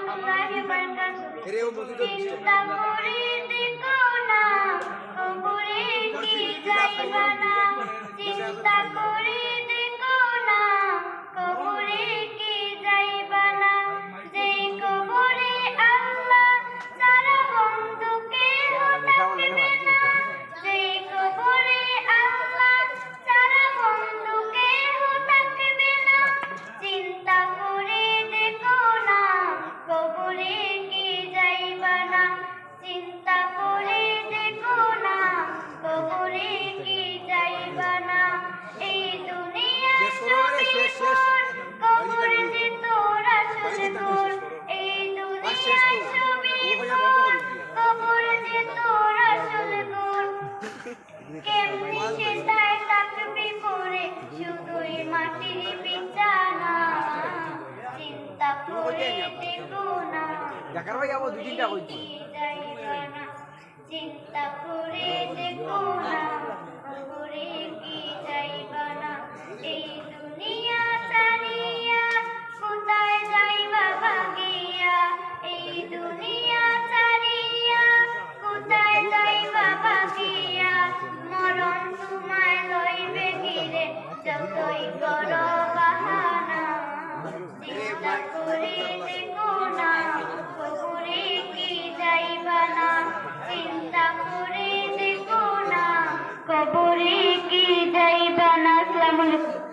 রাহমাতুল্লাহি ওয়া বারাকাতুহু। চিন্তা করে দেখো না কবরে কি যাইবা না, চিন্তা করে দেখো না কবরে কি যাইবা না। যেই কবরে আল্লাহ ছাড়া বন্ধু কেহ থাকবে না, যেই কবরে আল্লাহ ছাড়া বন্ধু কেহ থাকবে না। চিন্তা করে দেখো না কবরে কি যাইবা না, চিন্তা করে দেখো না কবরে কি যাইবা না। এই দুনিয়া কবর যে তোর আসলে তোর, এই দুনিয়া ছবি কবর যে তোর আসলে তোর। কেমনি সেটাই থাকবি পরে শুধুই মাটির বিছানা, চিন্তা করে দেখো না কি যাইবা না, চিন্তা করে দেখো না কবরে কি যাইবা না। এই দুনিয়া ছাড়িয়া কোথায় যাইবা ভাগিয়া, এই দুনিয়া ছাড়িয়া কোথায় যাইবা ভাগিয়া। মরণ তোমায় লইবে ঘিরে যতই করো বাহানা, চিন্তা করে দেখো না কবরে কি যাইবা না, চিন্তা করে দেখো না কবরে কি যাইবা না। আসসালামু আলাইকুম।